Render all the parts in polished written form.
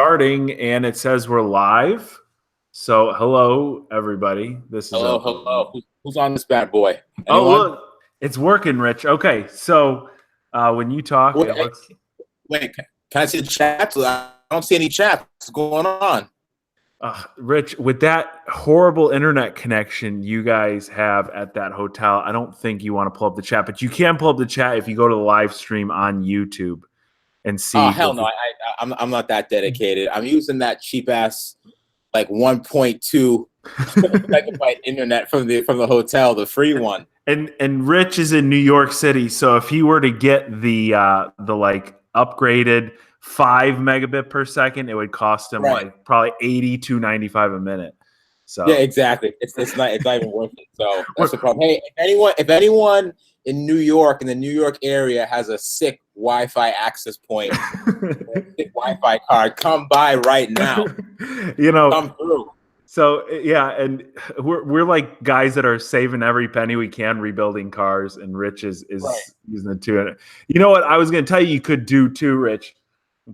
starting, and it says we're live. So, hello, everybody. This is hello. Who's on this bad boy? Anyone? Oh, look, it's working, Rich. Okay, so when you talk, wait, can I see the chat? I don't see any chat. What's going on? Rich, with that horrible internet connection you guys have at that hotel, I don't think you want to pull up the chat, but you can pull up the chat if you go to the live stream on YouTube and see. Oh hell no! I'm not that dedicated. I'm using that cheap ass like 1.2 megabyte internet from the hotel, the free one. And Rich is in New York City, so if he were to get the like upgraded 5 megabit per second, it would cost him like probably $82.95 a minute. So yeah, exactly. It's not even worth it. So that's the problem. Hey, if anyone in New York, in the New York area, has a sick Wi-Fi access point, a sick Wi-Fi card, come by right now. Come through. So yeah, and we're like guys that are saving every penny we can, rebuilding cars, and Rich is using the two. You know what I was going to tell you could do too, Rich?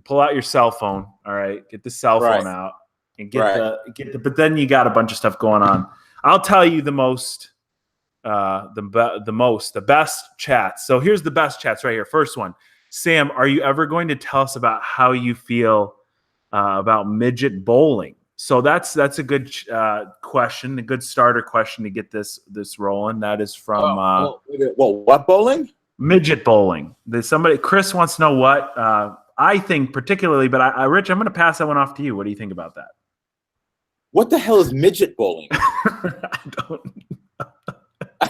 Pull out your cell phone. All right, get the cell phone out and get the. But then you got a bunch of stuff going on. I'll tell you the best chats. So here's the best chats right here. First one, Sam, are you ever going to tell us about how you feel about midget bowling? So that's a good question, a good starter question to get this rolling. That is from what bowling? Midget bowling. Chris wants to know what I think particularly, but Rich, I'm going to pass that one off to you. What do you think about that? What the hell is midget bowling? I don't. I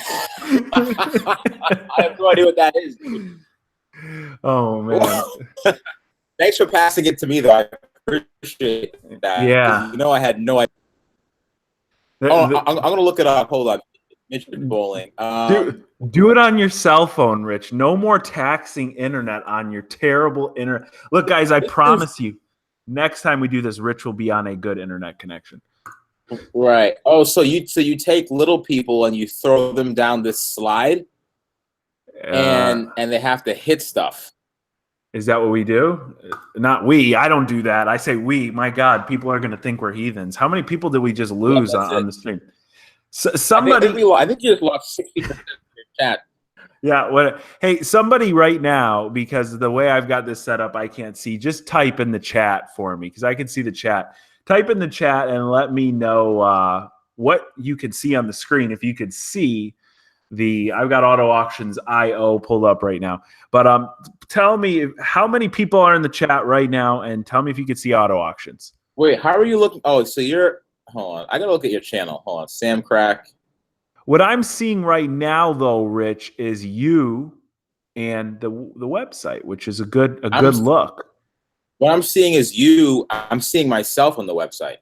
have no idea what that is, dude. Oh man! Thanks for passing it to me, though. I appreciate that. Yeah. I had no idea. I'm gonna look it up. Hold on. Midget bowling. Do it on your cell phone, Rich. No more taxing internet on your terrible internet. Look, guys, I promise you, next time we do this, Rich will be on a good internet connection. Right. Oh, so you take little people and you throw them down this slide, and they have to hit stuff. Is that what we do? Not we. I don't do that. I say we. My God, people are going to think we're heathens. How many people did we just lose on the stream? Somebody. I think you just lost 60% of your chat. Yeah. Hey, somebody right now, because the way I've got this set up, I can't see. Just type in the chat for me because I can see the chat. Type in the chat and let me know what you can see on the screen. If you could see I've got Auto Auctions IO pulled up right now. But tell me how many people are in the chat right now, and tell me if you could see Auto Auctions. Wait, how are you looking? Oh, so hold on. I gotta look at your channel. Hold on, Samcrac. What I'm seeing right now, though, Rich, is you and the website, which is a good look. What I'm seeing is you. I'm seeing myself on the website.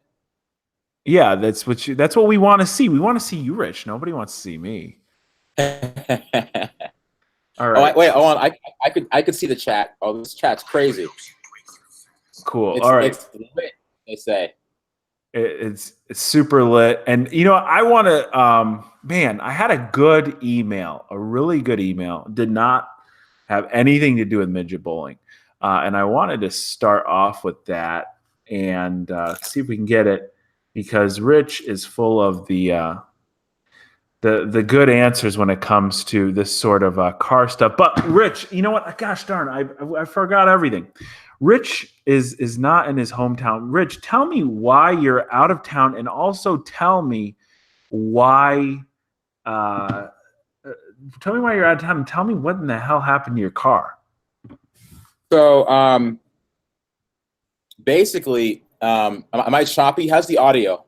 Yeah, that's what we want to see. We want to see you, Rich. Nobody wants to see me. All right. Oh, wait, hold on. I could see the chat. Oh, this chat's crazy. Cool. All right. It's lit, they say. It's super lit. And I want to man, I had a good email, a really good email. Did not have anything to do with midget bowling. And I wanted to start off with that and see if we can get it, because Rich is full of the good answers when it comes to this sort of car stuff. But Rich, you know what? Gosh darn, I forgot everything. Rich is not in his hometown. Rich, tell me why you're out of town, and also tell me why. Tell me why you're out of town, and tell me what in the hell happened to your car. So, basically, am I choppy? How's the audio?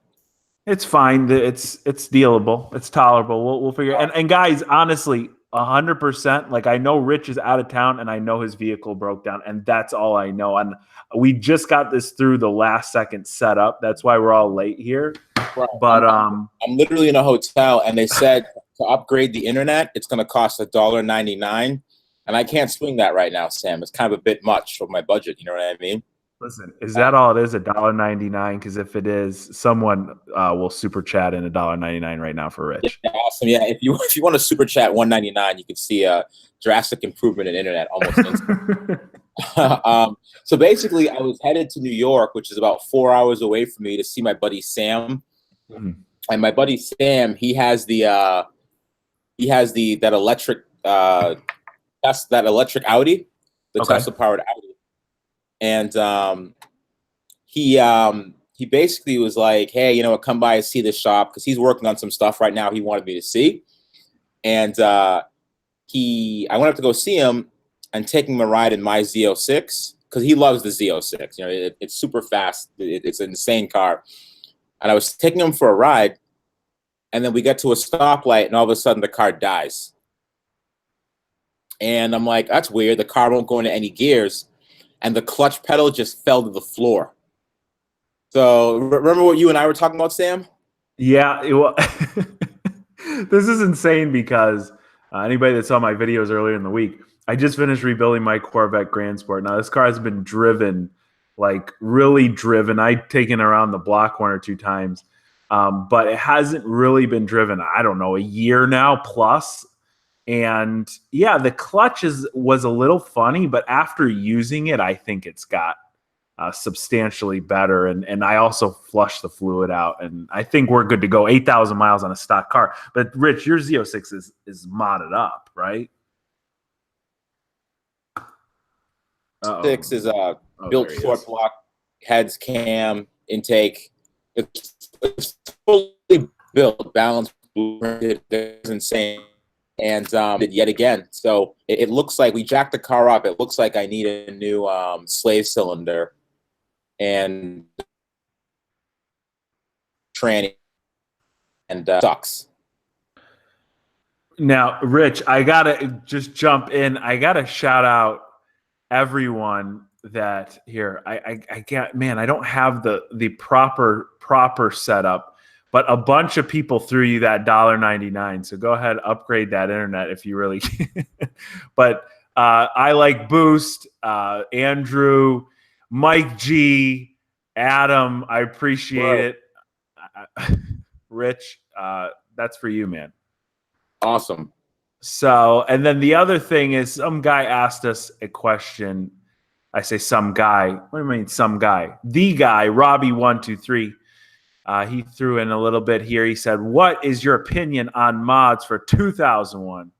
It's fine. It's dealable. It's tolerable. We'll figure. And guys, honestly, 100%. Like, I know Rich is out of town, and I know his vehicle broke down, and that's all I know. And we just got this through the last second setup. That's why we're all late here. Right. But I'm literally in a hotel, and they said to upgrade the internet, it's going to cost $1.99. And I can't swing that right now, Sam. It's kind of a bit much for my budget. You know what I mean? Listen, is that all it is, $1.99? Because if it is, someone will super chat in $1.99 right now for Rich. Yeah, awesome. Yeah, if you want to super chat $1.99, you can see a drastic improvement in internet almost instantly. So basically, I was headed to New York, which is about 4 hours away from me, to see my buddy Sam. Mhm. And my buddy Sam, he has that electric that electric Audi, the Okay. Tesla powered Audi. And he basically was like, hey, you know what, come by and see the shop, because he's working on some stuff right now he wanted me to see. And I went up to go see him and take him a ride in my Z06, because he loves the Z06. You know, it's super fast. It's an insane car. And I was taking him for a ride, and then we get to a stoplight, and all of a sudden the car dies. And I'm like, that's weird. The car won't go into any gears, and the clutch pedal just fell to the floor. So remember what you and I were talking about, Sam? Yeah. This is insane because anybody that saw my videos earlier in the week, I just finished rebuilding my Corvette Grand Sport. Now, this car has been driven, like really driven. I've taken it around the block 1 or 2 times, but it hasn't really been driven, I don't know, a year now plus. And yeah, the clutch was a little funny, but after using it, I think it's got substantially better. And I also flushed the fluid out, and I think we're good to go. 8,000 miles on a stock car. But Rich, your Z06 is modded up, right? Uh-oh. 6 is built short block, heads, cam, intake. It's fully built, balanced, it's insane. And yet again, so it looks like we jacked the car up. It looks like I need a new slave cylinder and tranny, and sucks. Now, Rich, I gotta just jump in. I gotta shout out everyone that here. I can't, man. I don't have the proper setup, but a bunch of people threw you that $1.99. So go ahead, upgrade that internet if you really can. But I like Boost, Andrew, Mike G, Adam. I appreciate it. Rich, that's for you, man. Awesome. So, and then the other thing is, some guy asked us a question. I say some guy. What do you mean, some guy? The guy, Robbie123. He threw in a little bit here. He said, what is your opinion on mods for 2001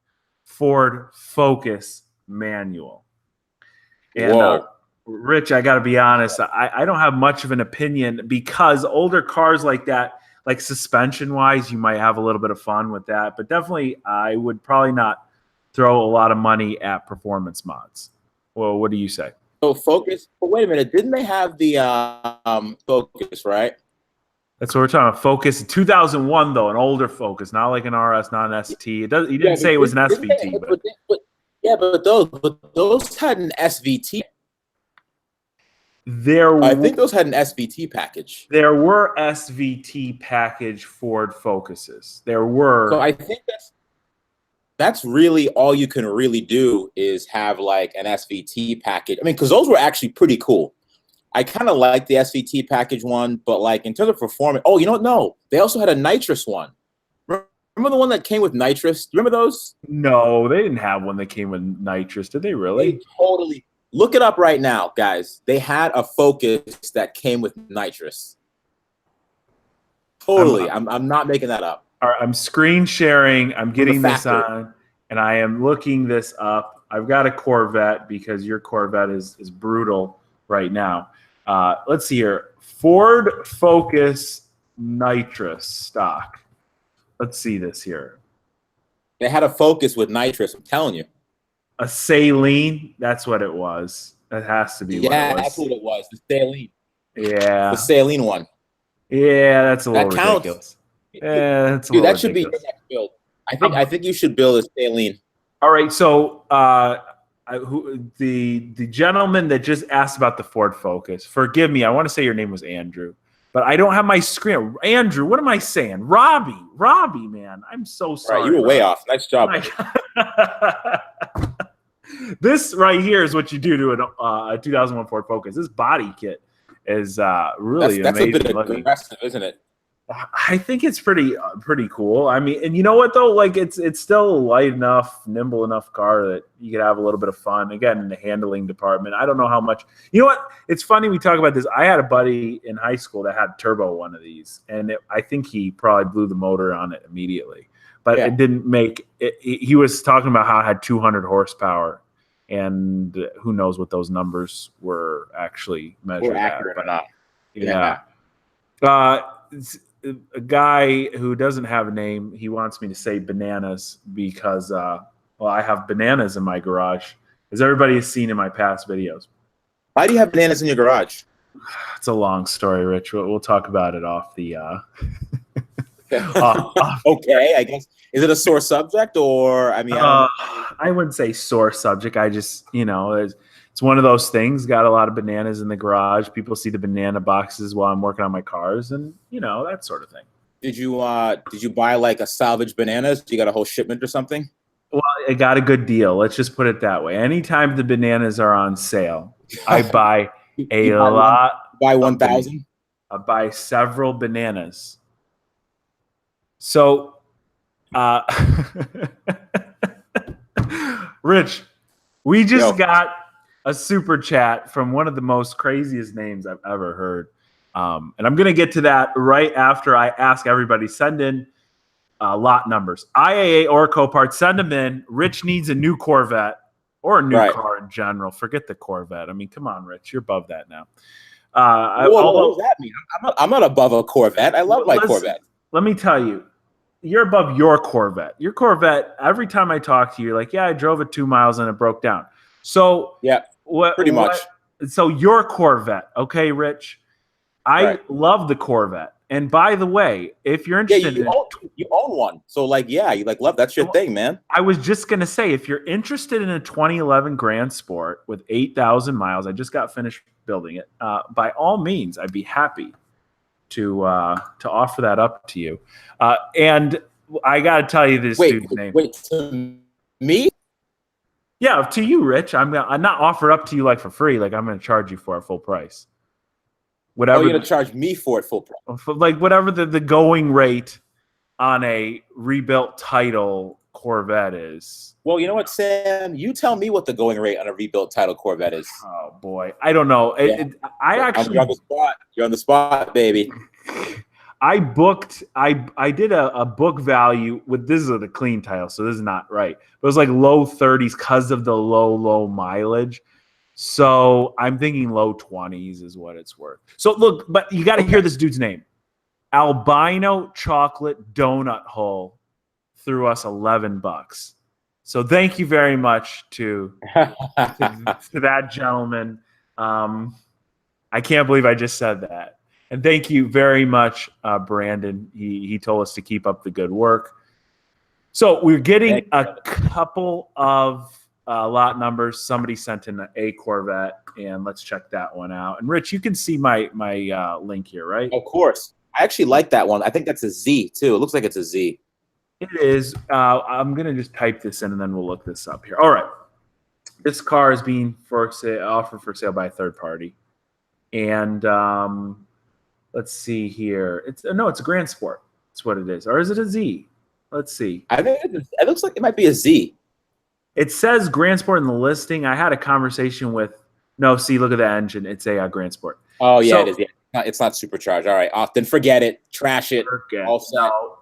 Ford Focus manual? And Rich, I got to be honest, I don't have much of an opinion, because older cars like that, like suspension-wise, you might have a little bit of fun with that. But definitely, I would probably not throw a lot of money at performance mods. Well, what do you say? So Focus, but wait a minute, didn't they have the Focus, right? That's what we're talking about. Focus 2001, though, an older Focus, not like an RS, not an ST. He didn't say it was an SVT. But those had an SVT. I think those had an SVT package. There were SVT package Ford Focuses. There were. So I think that's really all you can really do, is have like an SVT package. I mean, because those were actually pretty cool. I kind of like the SVT package one, but like in terms of performance, oh, you know what? No, they also had a nitrous one. Remember the one that came with nitrous? Do you remember those? No, they didn't have one that came with nitrous. Did they really? They totally. Look it up right now, guys. They had a Focus that came with nitrous. Totally. I'm not making that up. All right, I'm screen sharing. I'm getting this on, and I am looking this up. I've got a Corvette, because your Corvette is brutal right now. Let's see here. Ford Focus nitrous stock. Let's see this here. They had a Focus with nitrous, I'm telling you. A saline, that's what it was. That has to be what it was. Yeah, that's what it was. The saline. Yeah. The saline one. Yeah, that's a little ridiculous. Yeah, that's a little that should be your next build. I think you should build a saline. All right, so the gentleman that just asked about the Ford Focus, forgive me, I want to say your name was Andrew, but I don't have my screen. Andrew, what am I saying? Robbie, man, I'm so sorry. Right, you were way off. Nice job. This right here is what you do to a 2001 Ford Focus. This body kit is really that's amazing. That's a bit aggressive, isn't it? I think it's pretty cool. I mean, and you know what though? Like it's still a light enough, nimble enough car that you could have a little bit of fun. Again, in the handling department, I don't know how much. You know what? It's funny we talk about this. I had a buddy in high school that had turbo one of these, and I think he probably blew the motor on it immediately. But it didn't make it. He was talking about how it had 200 horsepower, and who knows what those numbers were actually measured Or accurate at. or not. Yeah. A guy who doesn't have a name, he wants me to say bananas because, well, I have bananas in my garage, as everybody has seen in my past videos. Why do you have bananas in your garage? It's a long story, Rich. We'll talk about it off the. Okay, I guess. Is it a sore subject, or I mean, I wouldn't say sore subject. I just, it's one of those things. Got a lot of bananas in the garage. People see the banana boxes while I'm working on my cars, and that sort of thing. Did you buy like a salvage bananas? You got a whole shipment or something? Well, I got a good deal. Let's just put it that way. Anytime the bananas are on sale, I buy a lot. Buy 1,000. I buy several bananas. So, Rich, we just got a super chat from one of the most craziest names I've ever heard. And I'm going to get to that right after I ask everybody, send in lot numbers. IAA or Copart, send them in. Rich needs a new Corvette or a new car in general. Forget the Corvette. I mean, come on, Rich. You're above that now. What does that mean? I'm not above a Corvette. I love my Corvette. Let me tell you, you're above your Corvette. Your Corvette, every time I talk to you, you're like, yeah, I drove it 2 miles and it broke down. So yeah, pretty much. So your Corvette, okay, Rich? I love the Corvette. And by the way, if you're interested you own one. So you love that's your thing, man. I was just going to say, if you're interested in a 2011 Grand Sport with 8,000 miles, I just got finished building it. By all means, I'd be happy to offer that up to you. And I got to tell you this dude's name. Wait, to me? Yeah, to you, Rich. I'm not offer up to you like for free. Like I'm going to charge you for it full price. Whatever. You're going to charge me for it full price. Like whatever the going rate on a rebuilt title Corvette is. Well, you know what, Sam? You tell me what the going rate on a rebuilt title Corvette is. Oh boy, I don't know. You're on the spot. You're on the spot, baby. I did a book value with, this is a clean title, so this is not right. But it was like low 30s because of the low mileage. So I'm thinking low 20s is what it's worth. So look, but you got to hear this dude's name. Albino Chocolate Donut Hole threw us $11. So thank you very much to that gentleman. I can't believe I just said that. And thank you very much, Brandon. He told us to keep up the good work. So we're getting a couple of lot numbers. Somebody sent in a Corvette, and let's check that one out. And Rich, you can see my link here, right? Of course. I actually like that one. I think that's a Z too. It looks like it's a Z. It is. I'm gonna just type this in, and then we'll look this up here. All right. This car is being offered for sale by a third party, and let's see here. It's a Grand Sport. That's what it is, or is it a Z? Let's see. I think it looks like it might be a Z. It says Grand Sport in the listing. I had a conversation with. No, see, look at the engine. It's a Grand Sport. Oh yeah, it is. Yeah. It's not supercharged. All right, then forget it. Trash it. All set. No.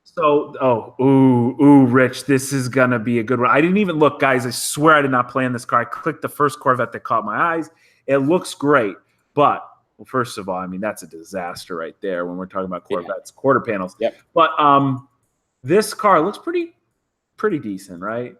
So, ooh, Rich, this is gonna be a good one. I didn't even look, guys. I swear I did not plan this car. I clicked the first Corvette that caught my eyes. It looks great, but well, first of all, I mean that's a disaster right there when we're talking about Corvettes, quarter panels. Yep. But this car looks pretty decent, right?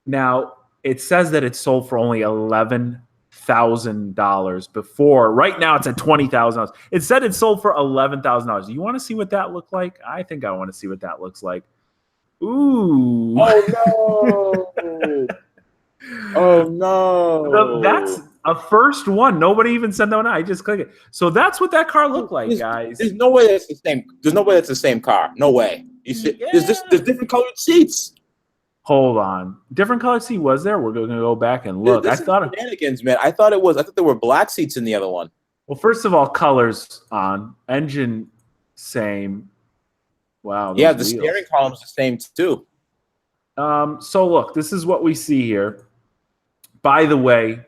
Now it says that it's sold for only $11,000 before. Right now it's at $20,000. It said it sold for $11,000. Do you want to see what that looked like? I think I want to see what that looks like. Ooh. Oh no. Oh no. That's a first one. Nobody even said no. I just click it. So that's what that car looked like, guys. There's no way that's the same. There's no way that's the same car. No way. You see, there's different colored seats. Hold on. Different colored seat was there? We're going to go back and look. I thought shenanigans, man. I thought there were black seats in the other one. Well, first of all, colors on. Engine Same. Wow. Yeah, Those the wheels. steering column's the same too. So look, this is what we see here. By the way,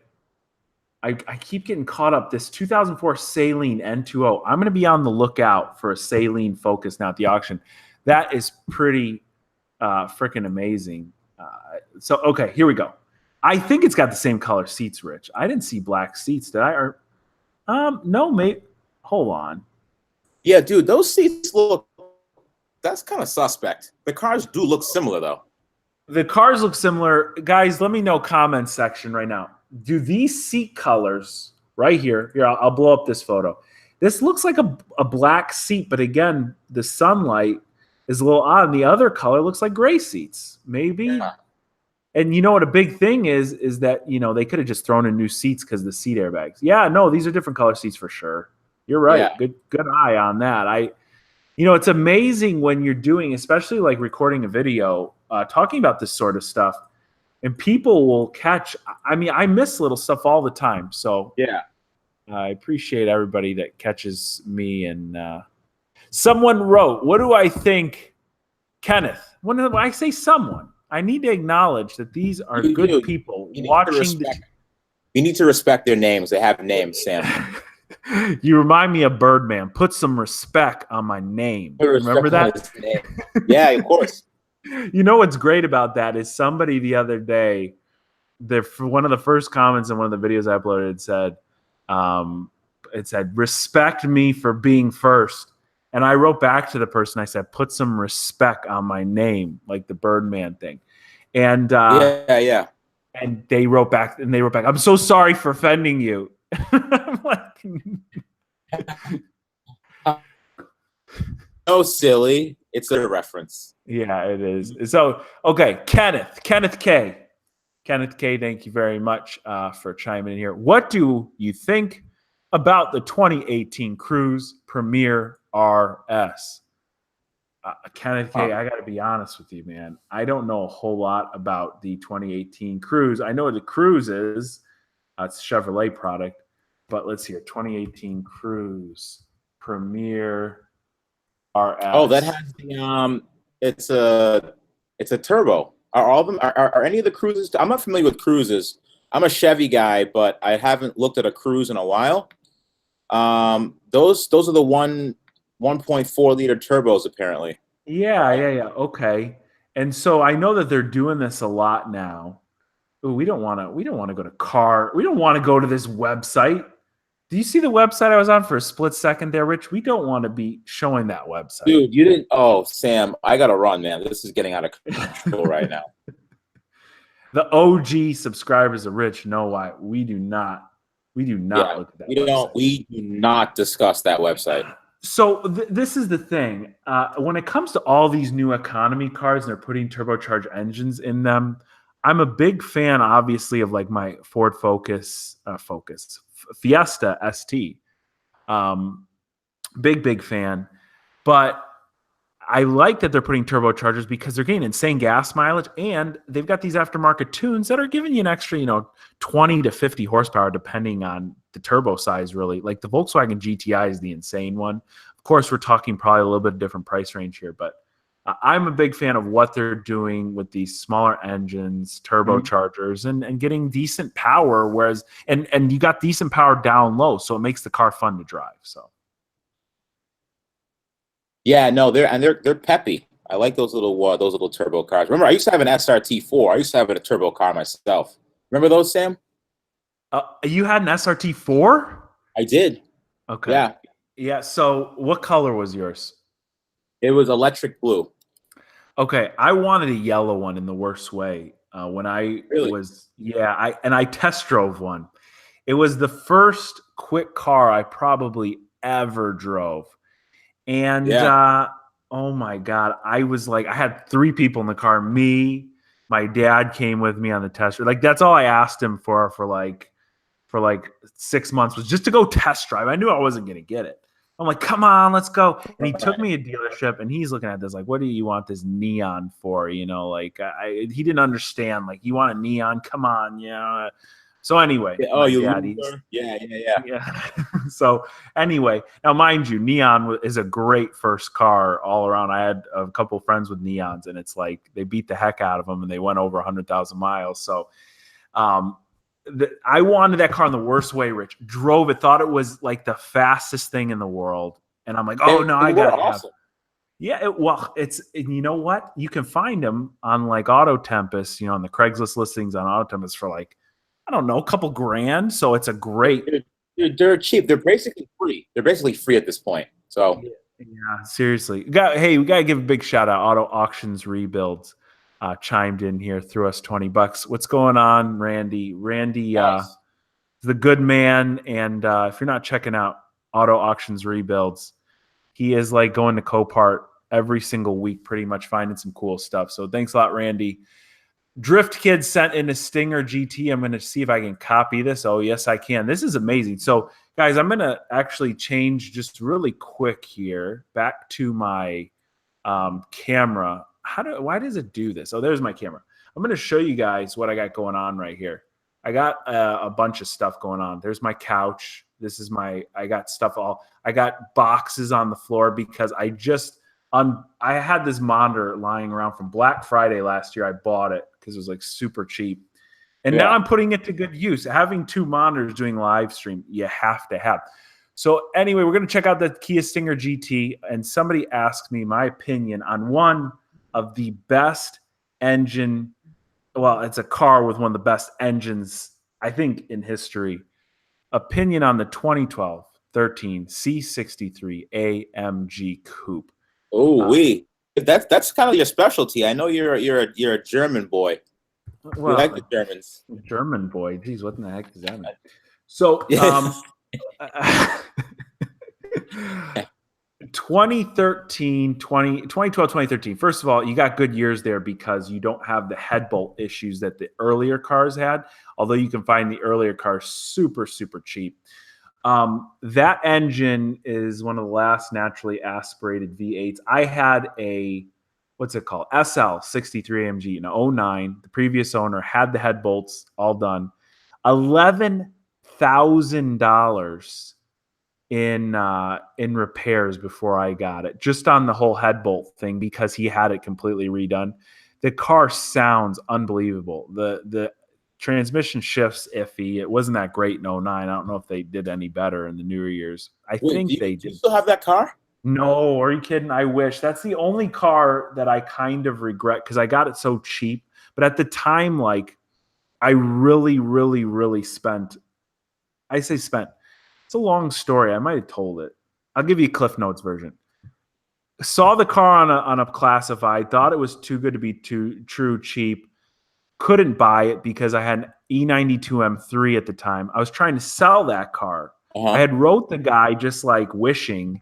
I keep getting caught up. This 2004 Saleen N20. I'm going to be on the lookout for a Saleen Focus now at the auction. That is pretty freaking amazing. Okay, here we go. I think it's got the same color seats, Rich. I didn't see black seats, did I? Or no, mate. Hold on. Yeah, dude, those seats look. That's kind of suspect. The cars do look similar, though. The cars look similar. Guys, let me know comment section right now. Do these seat colors right here, I'll blow up this photo. This looks like a black seat, but again, the sunlight is a little odd. And the other color looks like gray seats, maybe. Yeah. And you know what a big thing is that, they could have just thrown in new seats because of the seat airbags. Yeah, no, these are different color seats for sure. You're right. Yeah. Good eye on that. It's amazing when you're doing, especially like recording a video, talking about this sort of stuff, and people will catch. I mean, I miss little stuff all the time. So yeah, I appreciate everybody that catches me. And someone wrote, "What do I think, Kenneth?" When I say someone, I need to acknowledge that these are good people watching. You need to respect their names. They have names, Sam. You remind me of Birdman. Put some respect on my name. Remember that? Yeah, of course. You know what's great about that is somebody the other day, one of the first comments in one of the videos I uploaded said, respect me for being first. And I wrote back to the person, I said, put some respect on my name, like the Birdman thing. And yeah. And they wrote back, I'm so sorry for offending you. I'm like, no, silly. It's a reference. Yeah, it is. So, okay, Kenneth K. Kenneth K, thank you very much for chiming in here. What do you think about the 2018 Cruise Premier RS? Kenneth K, I got to be honest with you, man. I don't know a whole lot about the 2018 Cruise. I know what the Cruise is. It's a Chevrolet product. But let's hear 2018 Cruise Premier RS. Oh, that has the it's a turbo. Are all of them? Are any of the Cruises? I'm not familiar with Cruises. I'm a Chevy guy, but I haven't looked at a Cruise in a while. Those are the 1.4 liter turbos apparently. Yeah. Okay. And so I know that they're doing this a lot now. Ooh, we don't want to go to car. We don't want to go to this website. Do you see the website I was on for a split second there, Rich? We don't want to be showing that website. Dude, you didn't. Oh, Sam, I got to run, man. This is getting out of control right now. The OG subscribers of Rich know why we do not look at that website. We do not discuss that website. So this is the thing. When it comes to all these new economy cars and they're putting turbocharged engines in them, I'm a big fan, obviously, of like my Ford Fiesta ST. Big fan. But I like that they're putting turbochargers because they're getting insane gas mileage, and they've got these aftermarket tunes that are giving you an extra, 20 to 50 horsepower depending on the turbo size, really. Like the Volkswagen GTI is the insane one. Of course, we're talking probably a little bit different price range here, but I'm a big fan of what they're doing with these smaller engines, turbochargers, and getting decent power. Whereas, and you got decent power down low, so it makes the car fun to drive. So, yeah, no, they're peppy. I like those little turbo cars. Remember, I used to have an SRT4. I used to have a turbo car myself. Remember those, Sam? You had an SRT4? I did. Okay. Yeah. So, what color was yours? It was electric blue. Okay, I wanted a yellow one in the worst way. When I I test drove one. It was the first quick car I probably ever drove. And oh my God, I was like, I had 3 people in the car. Me, my dad came with me on the test drive. Like that's all I asked him for like 6 months was just to go test drive. I knew I wasn't going to get it. I'm like, come on, let's go. And he took me to a dealership, and he's looking at this like, what do you want this neon for? He didn't understand. Like, you want a neon? Come on, So anyway, yeah. So anyway, now mind you, Neon is a great first car all around. I had a couple of friends with Neons, and it's like they beat the heck out of them, and they went over 100,000 miles. So I wanted that car in the worst way, Rich. Drove it, thought it was like the fastest thing in the world. And I'm like, oh, no, I got to have. Yeah, you know what? You can find them on like Auto Tempest, on the Craigslist listings on Auto Tempest for like, I don't know, a couple grand. So it's a great. They're cheap. They're basically free. They're basically free at this point. So yeah, seriously. Hey, we got to give a big shout out. Auto Auctions Rebuilds chimed in here, threw us $20. What's going on, Randy? Randy nice. is the good man. And if you're not checking out Auto Auctions Rebuilds, he is like going to Copart every single week, pretty much finding some cool stuff. So thanks a lot, Randy. Drift Kid sent in a Stinger GT. I'm going to see if I can copy this. Oh, yes, I can. This is amazing. So, guys, I'm going to actually change just really quick here back to my camera. Why does it do this? Oh, there's my camera. I'm going to show you guys what I got going on right here. I got a bunch of stuff going on. There's my couch. This is I got stuff I got boxes on the floor because I had this monitor lying around from Black Friday last year. I bought it because it was like super cheap. And now I'm putting it to good use. Having two monitors doing live stream, you have to have. So anyway, we're going to check out the Kia Stinger GT. And somebody asked me my opinion on one of the best engine. Well, it's a car with one of the best engines, I think, in history. Opinion on the 2012 13 C63 AMG Coupe. Oh, that's kind of your specialty. I know you're a German boy. Well, you like the Germans. German boy. Geez, what in the heck does that mean? So, 2012, 2013. First of all, you got good years there because you don't have the head bolt issues that the earlier cars had, although you can find the earlier cars super, super cheap. That engine is one of the last naturally aspirated V8s. I had what's it called? SL63 AMG in 2009. The previous owner had the head bolts all done. $11,000 in repairs before I got it, just on the whole head bolt thing because he had it completely redone. The car sounds unbelievable. The transmission shifts iffy. It wasn't that great in 2009. I don't know if they did any better in the newer years. I think they did. Do you still have that car? No, are you kidding? I wish. That's the only car that I kind of regret because I got it so cheap. But at the time, like, I really, really, really spent. I say spent. It's a long story. I might have told it. I'll give you a Cliff Notes version. Saw the car on a classified. Thought it was too good to be true cheap. Couldn't buy it because I had an E92 M3 at the time. I was trying to sell that car. I had wrote the guy just like wishing.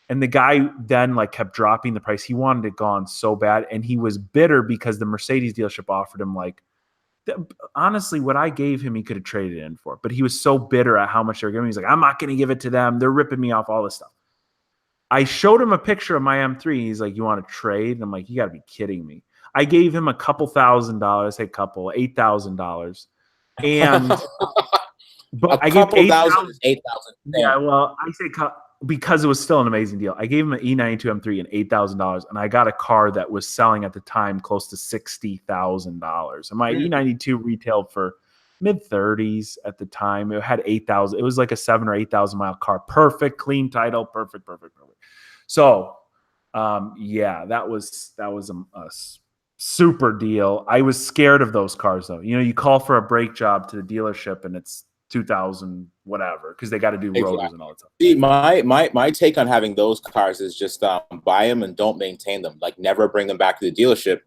And the guy then like kept dropping the price. He wanted it gone so bad. And he was bitter because the Mercedes dealership offered him like, honestly, what I gave him, he could have traded it in for. But he was so bitter at how much they were giving me. He's like, I'm not going to give it to them. They're ripping me off, all this stuff. I showed him a picture of my M3. He's like, you want to trade? And I'm like, you got to be kidding me. I gave him a couple $1,000, $8,000. And but I gave $8,000. Yeah, well, I say because it was still an amazing deal. I gave him an E92 M3 and $8,000, and I got a car that was selling at the time close to $60,000. And my E92 retailed for mid-30s at the time. It had 8,000. It was like a 7,000 or 8,000 mile car. Perfect, clean title, perfect. So, yeah, that was a super deal. I was scared of those cars though. You call for a brake job to the dealership, and it's 2,000 whatever because they got to do rotors and all that stuff. See, my take on having those cars is just buy them and don't maintain them. Like, never bring them back to the dealership,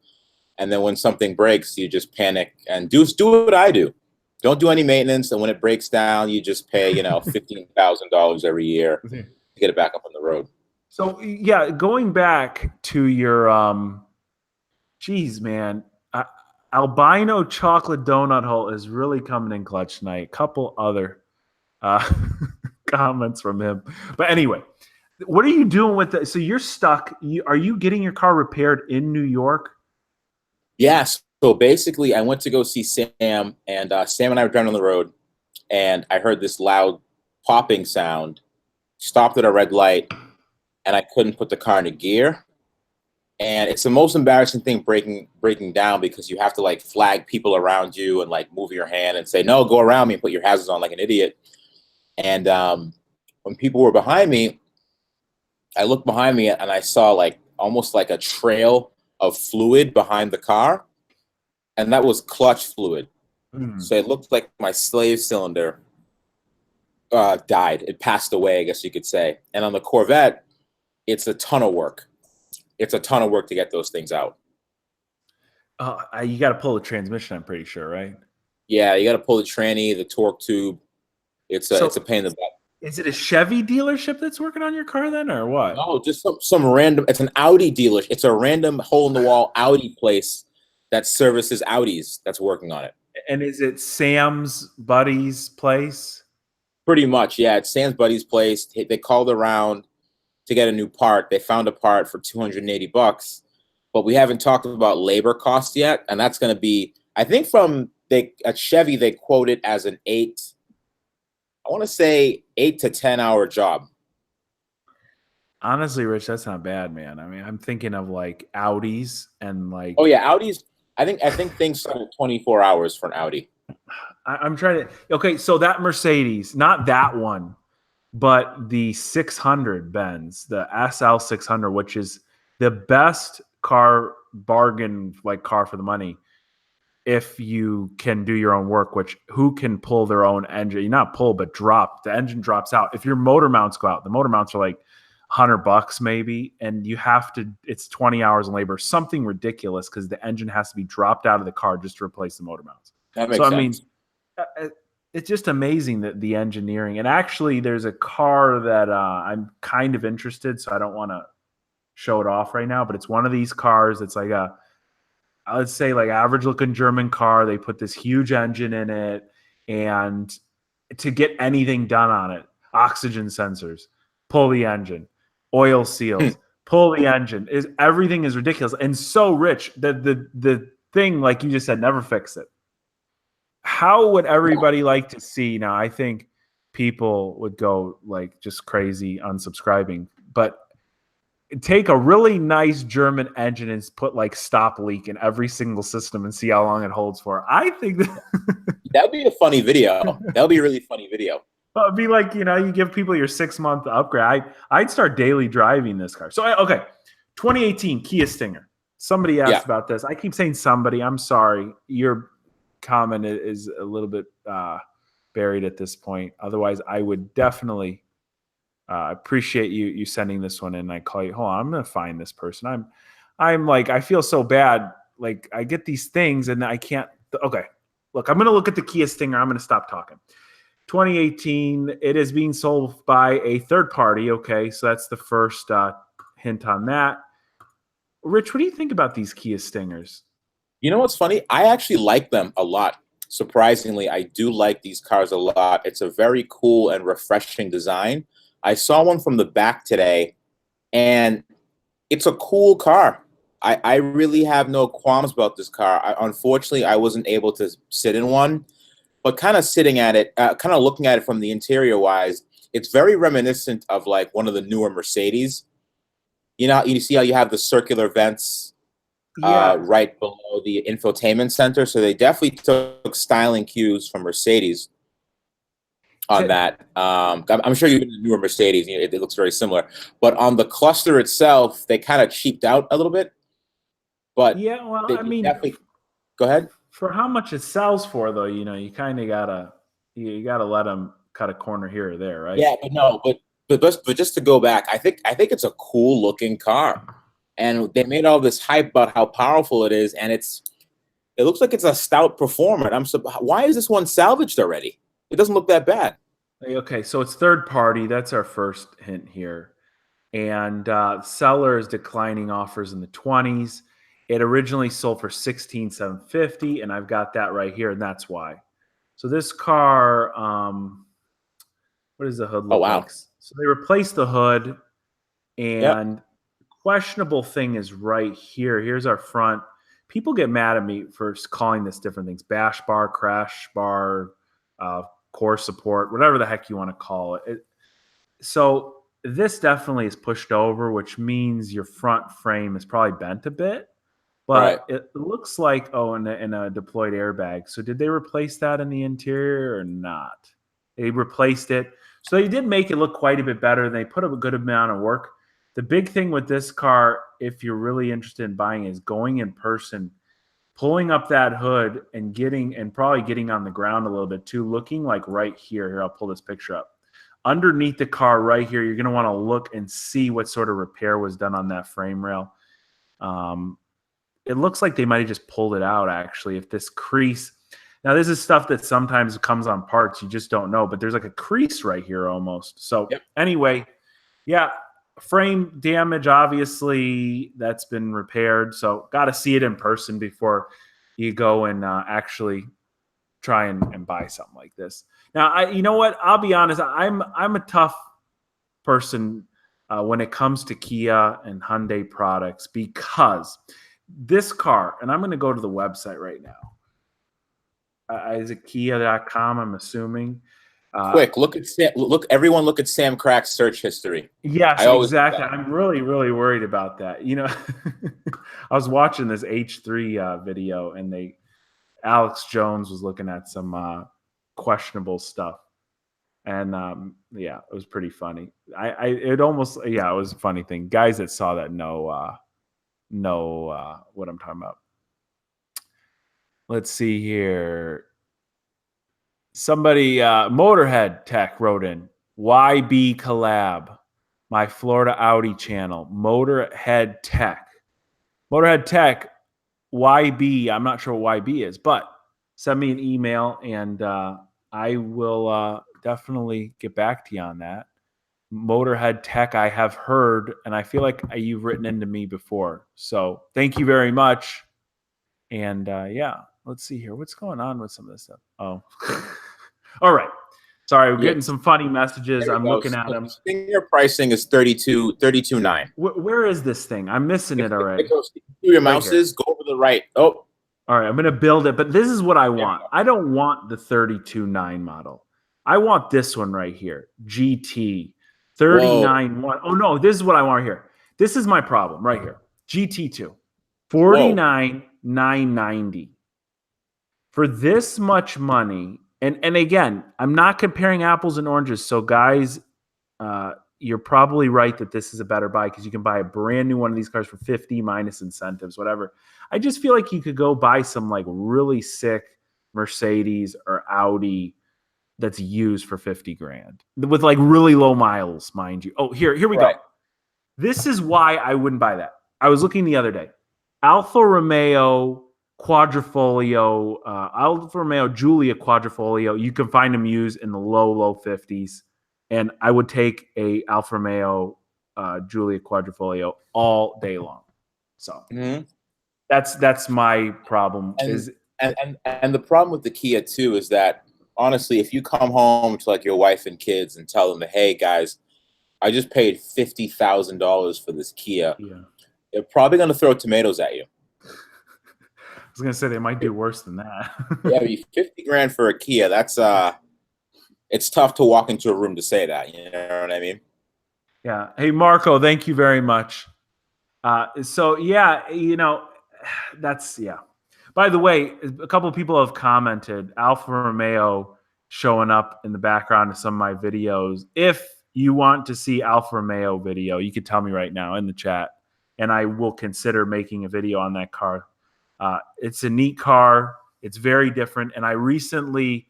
and then when something breaks, you just panic and do what I do. Don't do any maintenance, and when it breaks down, you just pay $15,000 every year to get it back up on the road. So yeah, going back to your geez, man. Albino chocolate donut hole is really coming in clutch tonight. A couple other comments from him. But anyway, what are you doing with it? So you're stuck. Are you getting your car repaired in New York? Yes. So basically, I went to go see Sam, and Sam and I were driving on the road, and I heard this loud popping sound, stopped at a red light, and I couldn't put the car into gear. And it's the most embarrassing thing breaking down, because you have to like flag people around you and like move your hand and say, no, go around me, and put your hazards on like an idiot. And when people were behind me, I looked behind me and I saw like almost like a trail of fluid behind the car. And that was clutch fluid. So it looked like my slave cylinder died. It passed away, I guess you could say. And on the Corvette, it's a ton of work. It's a ton of work to get those things out. You got to pull the transmission, I'm pretty sure, right? Yeah, you got to pull the tranny, the torque tube. It's a pain in the butt. Is it a Chevy dealership that's working on your car then, or what? No, just some random. It's an Audi dealer. It's a random hole in the wall Audi place that services Audis that's working on it. And is it Sam's buddy's place? Pretty much, yeah. It's Sam's buddy's place. They called around to get a new part. They found a part for $280, but we haven't talked about labor costs yet, and that's going to be, I think, at Chevy they quote it as an 8 to 10 hour job. Honestly, Rich, that's not bad, man. I mean, I'm thinking of like Audis and like. Oh yeah, Audis. I think things start at 24 hours for an Audi. I'm trying to. Okay, so that Mercedes, not that one, but the 600 Benz, the SL 600, which is the best car bargain, like car for the money, if you can do your own work. Which who can pull their own engine? Not pull, but drop. The engine drops out. If your motor mounts go out, the motor mounts are like $100 maybe, and you have to. It's 20 hours in labor, something ridiculous, because the engine has to be dropped out of the car just to replace the motor mounts. That makes sense. I mean, it's just amazing that the engineering. And actually, there's a car that I'm kind of interested, so I don't want to show it off right now. But it's one of these cars. It's like let's say like average looking German car. They put this huge engine in it, and to get anything done on it, oxygen sensors, pull the engine, oil seals, pull the engine. Everything is ridiculous and so rich that the thing, like you just said, never fix it. How would everybody like to see? Now, I think people would go like just crazy unsubscribing, but take a really nice German engine and put like stop leak in every single system and see how long it holds for. I think that would be a funny video. That would be a really funny video. It'd be like, you give people your 6-month upgrade. I'd start daily driving this car. So, okay, 2018 Kia Stinger. Somebody asked about this. I keep saying somebody. I'm sorry. Your comment is a little bit buried at this point. Otherwise, I would definitely appreciate you sending this one in. I call you. Hold on, I'm gonna find this person. I'm like, I feel so bad. Like I get these things and I can't. Okay, look, I'm gonna look at the Kia Stinger. I'm gonna stop talking. 2018. It is being sold by a third party. Okay, so that's the first hint on that. Rich, what do you think about these Kia Stingers? You know what's funny? I actually like them a lot. Surprisingly, I do like these cars a lot. It's a very cool and refreshing design. I saw one from the back today, and it's a cool car. I really have no qualms about this car. Unfortunately, I wasn't able to sit in one, but kind of sitting at it, kind of looking at it from the interior wise, it's very reminiscent of like one of the newer Mercedes. You see how you have the circular vents right below the infotainment center. So they definitely took styling cues from Mercedes on that. I'm sure you've been in the newer Mercedes. It looks very similar. But on the cluster itself, they kind of cheaped out a little bit. But yeah, well, I mean, go ahead. For how much it sells for, though, you kind of gotta let them cut a corner here or there, right? Yeah, but just to go back, I think it's a cool looking car. And they made all this hype about how powerful it is, and it looks like it's a stout performer. Why is this one salvaged already? It doesn't look that bad. Okay, so it's third party. That's our first hint here. And seller is declining offers in the 20s. It originally sold for $16,750, and I've got that right here, and that's why. So this car, what does the hood look like? So they replaced the hood, and questionable thing is right here. Here's our front. People get mad at me for calling this different things: bash bar, crash bar, core support, whatever the heck you want to call it. So this definitely is pushed over, which means your front frame is probably bent a bit. But it looks like, in a deployed airbag. So did they replace that in the interior or not? They replaced it. So they did make it look quite a bit better. They put up a good amount of work. The big thing with this car, if you're really interested in buying, is going in person, pulling up that hood and probably getting on the ground a little bit too, looking like right here. Here, I'll pull this picture up. Underneath the car right here, you're going to want to look and see what sort of repair was done on that frame rail. It looks like they might have just pulled it out, actually. If this crease, now this is stuff that sometimes comes on parts, you just don't know, but there's like a crease right here almost. So anyway, yeah, frame damage, obviously that's been repaired. So got to see it in person before you go and actually try and buy something like this. Now, you know what? I'll be honest. I'm a tough person when it comes to Kia and Hyundai products, because this car, and I'm going to go to the website right now. Is it kia.com, I'm assuming? Quick, everyone look at Samcrac's search history. Yes, exactly. I'm really, really worried about that. You know, I was watching this H3 video, and Alex Jones was looking at some questionable stuff. And yeah, it was pretty funny. It was a funny thing. Guys that saw that know what I'm talking about. Let's see here. Somebody, Motorhead Tech wrote in, YB collab, my Florida Audi channel, Motorhead Tech. Motorhead Tech, YB, I'm not sure what YB is, but send me an email and I will definitely get back to you on that. Motorhead Tech, I have heard, and I feel like you've written into me before. So thank you very much. And yeah, let's see here. What's going on with some of this stuff? Oh, all right. Sorry, we're getting some funny messages. I'm looking at them. Your pricing is $32,900. Where is this thing? I'm missing it already. Your mouse is go over the right. Oh, all right. I'm going to build it, but this is what I want. I don't want the 32.9 model. I want this one right here. GT 39.1. Oh no, this is what I want here. This is my problem right here. GT2 $49,990 for this much money. And again, I'm not comparing apples and oranges. So guys, you're probably right that this is a better buy because you can buy a brand new one of these cars for 50 minus incentives, whatever. I just feel like you could go buy some like really sick Mercedes or Audi that's used for 50 grand with like really low miles, mind you. Oh, here we go. This is why I wouldn't buy that. I was looking the other day. Alfa Romeo Quadrifoglio, Alfa Romeo Giulia Quadrifoglio. You can find them used in the low 50s. And I would take a Alfa Romeo Giulia Quadrifoglio all day long. So that's my problem. And the problem with the Kia too is that, honestly, if you come home to like your wife and kids and tell them, hey guys, I just paid $50,000 for this Kia, they're probably going to throw tomatoes at you. I was going to say they might do worse than that. Yeah, I mean, 50 grand for a Kia, that's it's tough to walk into a room to say that, you know what I mean? Yeah. Hey Marco, thank you very much. So yeah, you know, that's By the way, a couple of people have commented Alfa Romeo showing up in the background of some of my videos. If you want to see Alfa Romeo video, you can tell me right now in the chat, and I will consider making a video on that car. It's a neat car. It's very different. And I recently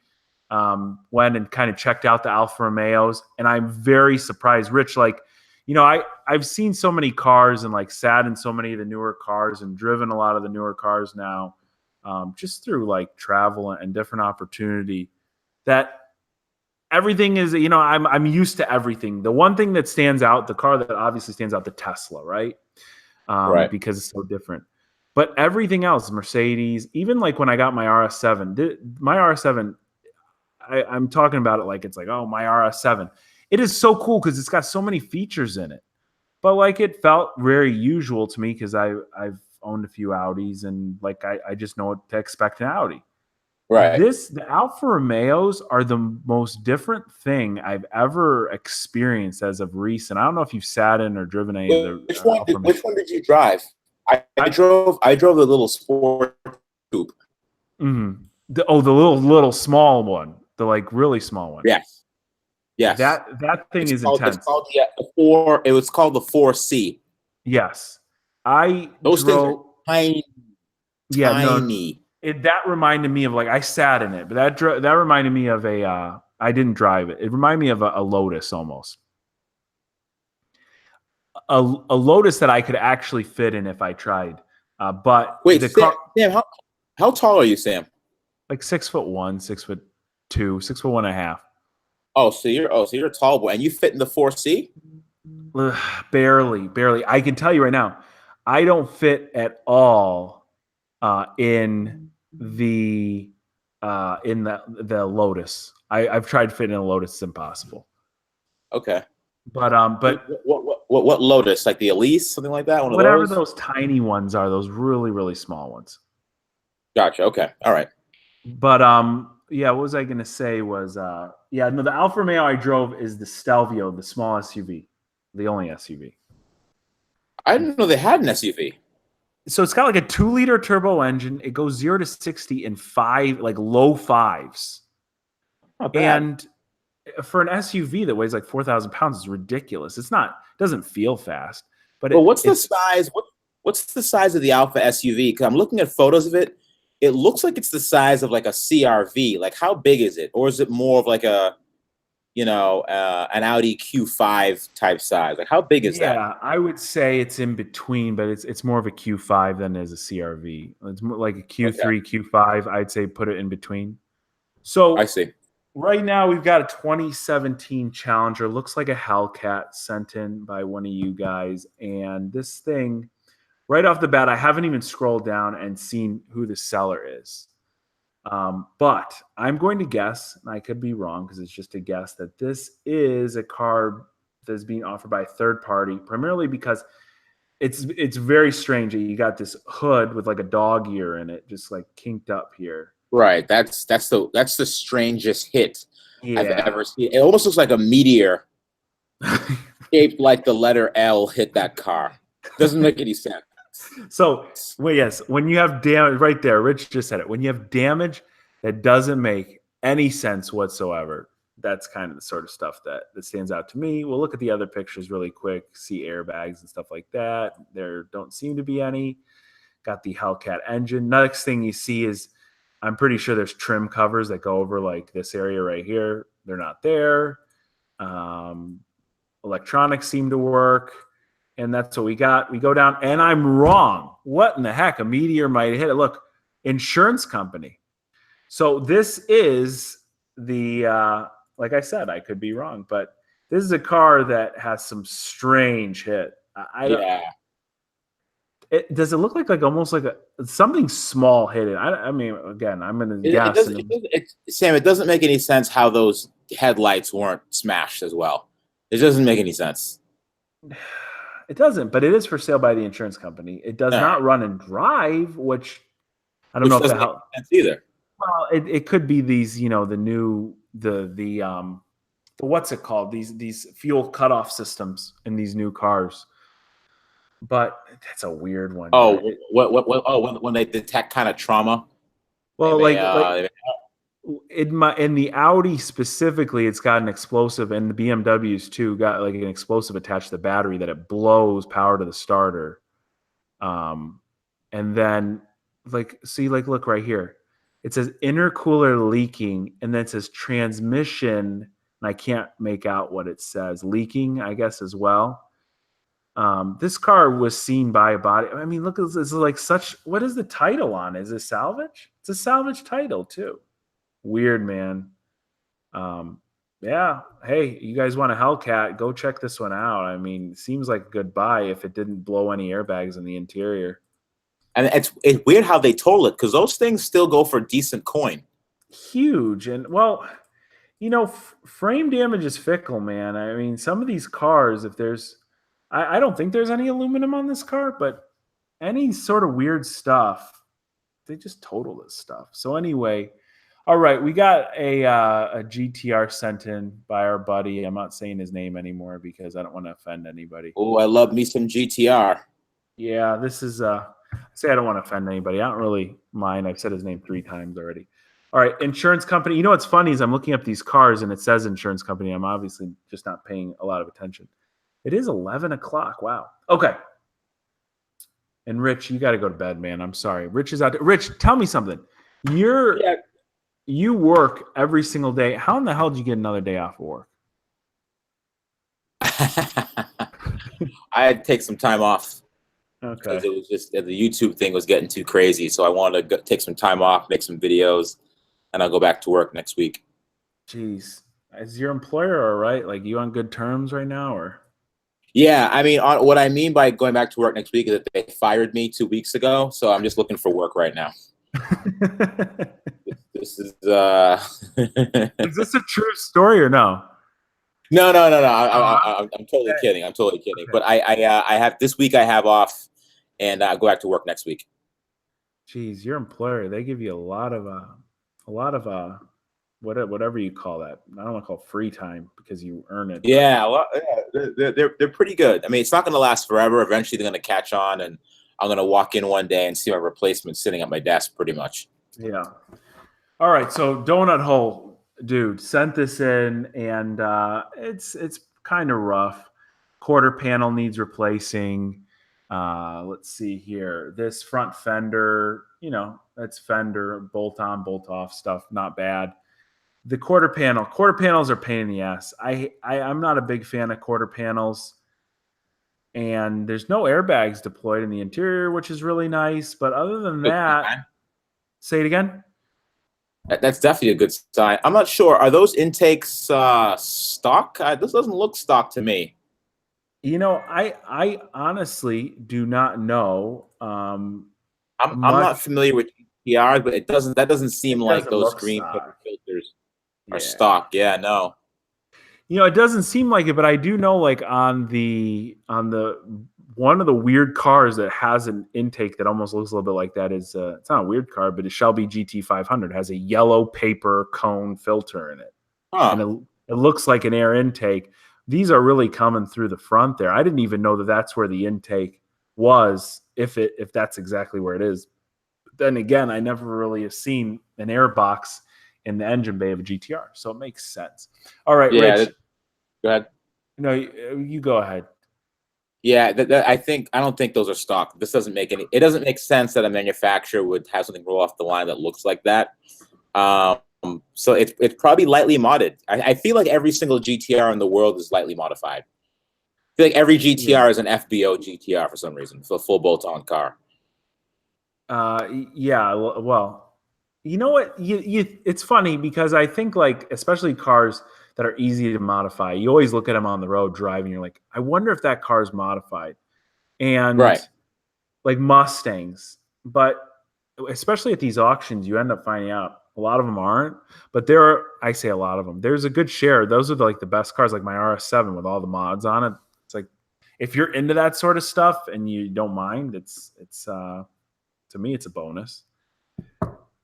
went and kind of checked out the Alfa Romeos, and I'm very surprised. Rich, like, you know, I've seen so many cars and like sat in so many of the newer cars and driven a lot of the newer cars now, just through like travel and different opportunity, that everything is, you know, I'm used to everything. The one thing that stands out, the car that obviously stands out, the Tesla, right? Because it's so different. But everything else, Mercedes, even like when I got my RS7, my RS7, I'm talking about it like it's like, oh, my RS7. It is so cool because it's got so many features in it. But like it felt very usual to me because I've owned a few Audis and like I just know what to expect in Audi. Right. The Alfa Romeos are the most different thing I've ever experienced as of recent. I don't know if you've sat in or driven any of the Alfa Romeos. Which one did you drive? I drove the little sport coupe. Mm-hmm. The little small one, the like really small one. Yes. Yes. That thing is intense. It's called the 4. It was called the 4C. Yes. Those things are tiny. Yeah, tiny. No, that reminded me of, like, I sat in it, but that reminded me of I didn't drive it. It reminded me of a Lotus almost. A Lotus that I could actually fit in if I tried. But wait, the Sam, car, Sam, how tall are you, Sam? like 6'1", 6'2", 6'1.5". Oh, so you're a tall boy, and you fit in the 4C? Barely. I can tell you right now, I don't fit at all in the Lotus. I've tried fitting in a Lotus; it's impossible. Okay. But what Lotus? Like the Elise, something like that? One whatever of those tiny ones are, those really, really small ones. Gotcha. Okay. All right. But yeah, what was I gonna say was the Alfa Romeo I drove is the Stelvio, the small SUV, the only SUV. I didn't know they had an SUV. So it's got like a 2-liter turbo engine. It goes 0 to 60 in low fives. Not bad. And for an SUV that weighs like 4,000 pounds, is ridiculous. It doesn't feel fast. But what's the size? What's the size of the Alfa SUV? Because I'm looking at photos of it. It looks like it's the size of like a CRV. Like, how big is it? Or is it more of like an Audi Q5 type size? Like, how big is that? Yeah, I would say it's in between, but it's more of a Q5 than is a CRV. It's more like a Q3, okay. Q5. I'd say put it in between. So I see. Right now, we've got a 2017 Challenger. Looks like a Hellcat sent in by one of you guys. And this thing, right off the bat, I haven't even scrolled down and seen who the seller is. But I'm going to guess, and I could be wrong because it's just a guess, that this is a car that's being offered by a third party, primarily because it's very strange that you got this hood with like a dog ear in it, just like kinked up here. Right. That's the strangest hit I've Yeah. ever seen. It almost looks like a meteor shaped like the letter L hit that car. Doesn't make any sense. So, well, yes, when you have damage right there, Rich just said it. When you have damage that doesn't make any sense whatsoever, that's kind of the sort of stuff that stands out to me. We'll look at the other pictures really quick, see airbags and stuff like that. There don't seem to be any. Got the Hellcat engine. Next thing you see is, I'm pretty sure there's trim covers that go over like this area right here. They're not there. Electronics seem to work. And that's what we got. We go down, and I'm wrong. What in the heck? A meteor might hit it. Look, insurance company. So this is the, like I said, I could be wrong, but this is a car that has some strange hit. Does it look like almost like something small hit it? I mean, again, I'm going to guess. Sam, it doesn't make any sense how those headlights weren't smashed as well. It doesn't make any sense. It doesn't, but it is for sale by the insurance company. It does not run and drive, which I don't know if that helps either. Well, it could be these, the new the what's it called? These fuel cutoff systems in these new cars. But that's a weird one. Oh, when they detect kind of trauma. Well, in the Audi specifically, it's got an explosive, and the BMWs too got like an explosive attached to the battery that it blows power to the starter. And then look right here. It says intercooler leaking, and then it says transmission, and I can't make out what it says. Leaking, I guess, as well. This car was seen by a body. I mean, look, it's like such. What is the title on? Is it salvage? It's a salvage title too. Weird, man. Yeah. Hey, you guys want a Hellcat? Go check this one out. I mean, it seems like a good buy if it didn't blow any airbags in the interior. And it's weird how they total it, because those things still go for decent coin. Huge. And well, frame damage is fickle, man. I mean, some of these cars, if there's, I don't think there's any aluminum on this car, but any sort of weird stuff, they just total this stuff. So anyway, All right, we got a GTR sent in by our buddy. I'm not saying his name anymore because I don't want to offend anybody. Oh, I love me some GTR. Yeah, this is say I don't want to offend anybody. I don't really mind. I've said his name 3 times already. All right, insurance company. You know what's funny is I'm looking up these cars and it says insurance company. I'm obviously just not paying a lot of attention. It is 11 o'clock. Wow. Okay. And Rich, you got to go to bed, man. I'm sorry. Rich is out there. Rich, tell me something. You work every single day. How in the hell did you get another day off of work? I had to take some time off. Okay. Because it was just the YouTube thing was getting too crazy. So I wanted to take some time off, make some videos, and I'll go back to work next week. Jeez. Is your employer all right? Like, you on good terms right now, or? Yeah, I mean, what I mean by going back to work next week is that they fired me 2 weeks ago. So I'm just looking for work right now. This is Is this a true story or no? No. I'm totally kidding. I'm totally kidding. Okay. But I have this week. I have off, and I'll go back to work next week. Jeez, your employer, they give you a lot of whatever you call that. I don't want to call it free time because you earn it. Yeah, they're pretty good. I mean, it's not going to last forever. Eventually, they're going to catch on, and I'm going to walk in one day and see my replacement sitting at my desk, pretty much. Yeah. All right. So Donut Hole, dude, sent this in, and it's kind of rough. Quarter panel needs replacing. Let's see here. This front fender, that's fender, bolt on, bolt off stuff, not bad. The quarter panels are a pain in the ass. I'm not a big fan of quarter panels. And there's no airbags deployed in the interior, which is really nice. But other than that, say it again. That's definitely a good sign. I'm not sure. Are those intakes stock? This doesn't look stock to me. I honestly do not know. I'm not familiar with GTRs, but that doesn't seem like those green filters are stock. Yeah, no. It doesn't seem like it, but I do know, like on the one of the weird cars that has an intake that almost looks a little bit like that is it's not a weird car, but a Shelby GT500 has a yellow paper cone filter in it, and it looks like an air intake. These are really coming through the front there. I didn't even know that that's where the intake was, if that's exactly where it is. But then again, I never really have seen an air box in the engine bay of a GTR, so it makes sense. All right, yeah, Rich. Go ahead. No, you go ahead. Yeah, I don't think those are stock. It doesn't make sense that a manufacturer would have something roll off the line that looks like that. So it's probably lightly modded. I feel like every single GTR in the world is lightly modified. I feel like every GTR is an FBO GTR for some reason, for a full bolt-on car. Yeah, well, you know what? It's funny because I think, like, especially cars that are easy to modify, you always look at them on the road driving. You're like, I wonder if that car is modified. And like Mustangs, but especially at these auctions, you end up finding out a lot of them aren't. But I say a lot of them. There's a good share. Those are the best cars, like my RS7 with all the mods on it. It's like, if you're into that sort of stuff and you don't mind, it's to me, it's a bonus.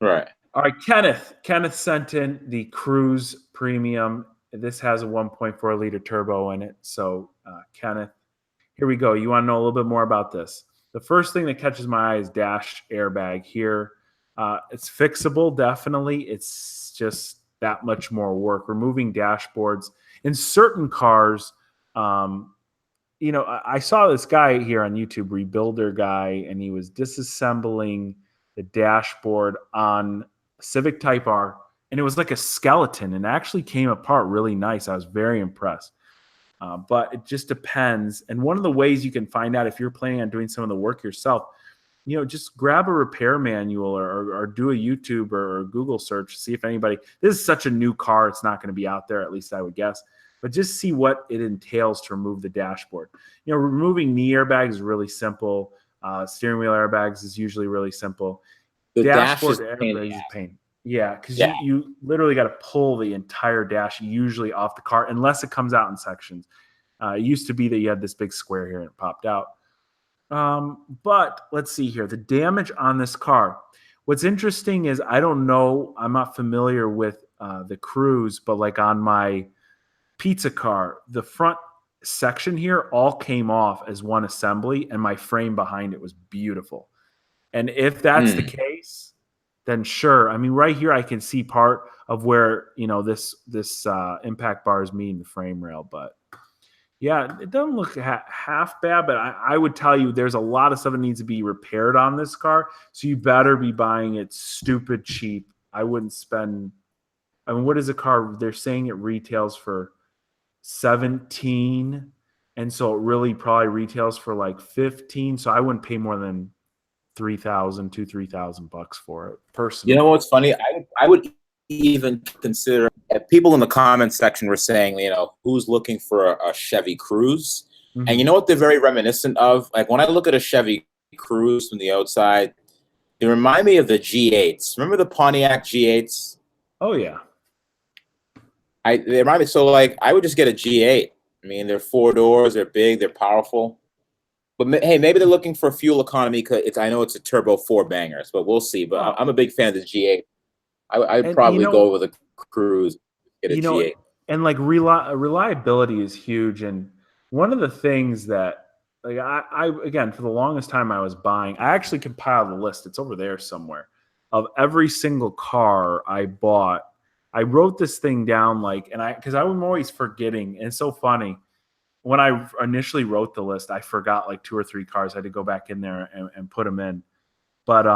Right. All right, Kenneth. Kenneth sent in the Cruise Premium. This has a 1.4 liter turbo in it. So, Kenneth, here we go. You want to know a little bit more about this? The first thing that catches my eye is dash airbag here. It's fixable, definitely. It's just that much more work. Removing dashboards in certain cars. I saw this guy here on YouTube, Rebuilder Guy, and he was disassembling the dashboard on Civic Type R, and it was like a skeleton, and it actually came apart really nice. I was very impressed. But it just depends. And one of the ways you can find out if you're planning on doing some of the work yourself, just grab a repair manual or do a YouTube or Google search, see if anybody, this is such a new car, it's not going to be out there, at least I would guess, but just see what it entails to remove the dashboard. Removing knee airbags is really simple. Steering wheel airbags is usually really simple. The dashboard airbags is a pain. Yeah, because you literally got to pull the entire dash usually off the car unless it comes out in sections. It used to be that you had this big square here and it popped out. But let's see here. The damage on this car. What's interesting is I don't know. I'm not familiar with the Cruise, but like on my pizza car, the front section here all came off as one assembly, and my frame behind it was beautiful. And if that's the case, then sure. I mean, right here I can see part of where this impact bar is meeting the frame rail, but yeah, it doesn't look half bad. But I would tell you, there's a lot of stuff that needs to be repaired on this car, so you better be buying it stupid cheap. I wouldn't spend. I mean, what is a car? They're saying it retails for 17, and so it really probably retails for like 15. So I wouldn't pay more than $3,000 for it personally. You know what's funny? I would even consider, people in the comments section were saying, who's looking for a Chevy Cruze? Mm-hmm. And you know what they're very reminiscent of? Like when I look at a Chevy Cruze from the outside, they remind me of the G8s. Remember the Pontiac G8s? Oh yeah. They remind me. So like I would just get a G8. I mean, they're 4 doors, they're big, they're powerful. But hey, maybe they're looking for fuel economy because I know it's a turbo 4 bangers, but we'll see. But I'm a big fan of the G8. I'd probably go with a Cruze, get a G8. And like reliability is huge. And one of the things that, like, I again, for the longest time I was buying, I actually compiled a list. It's over there somewhere of every single car I bought. I wrote this thing down, because I'm always forgetting. And it's so funny. When I initially wrote the list, I forgot like 2 or 3 cars. I had to go back in there and put them in. But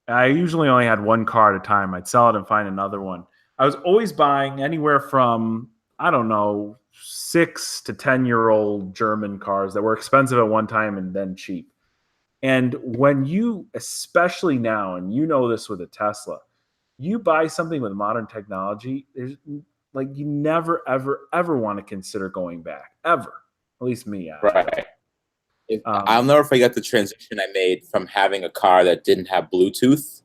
I usually only had 1 car at a time. I'd sell it and find another one. I was always buying anywhere from, I don't know, 6 to 10-year-old German cars that were expensive at one time and then cheap. And when you, especially now, and you know this with a Tesla, you buy something with modern technology, there's like you never, ever, ever want to consider going back, ever. At least me. Right. I'll never forget the transition I made from having a car that didn't have Bluetooth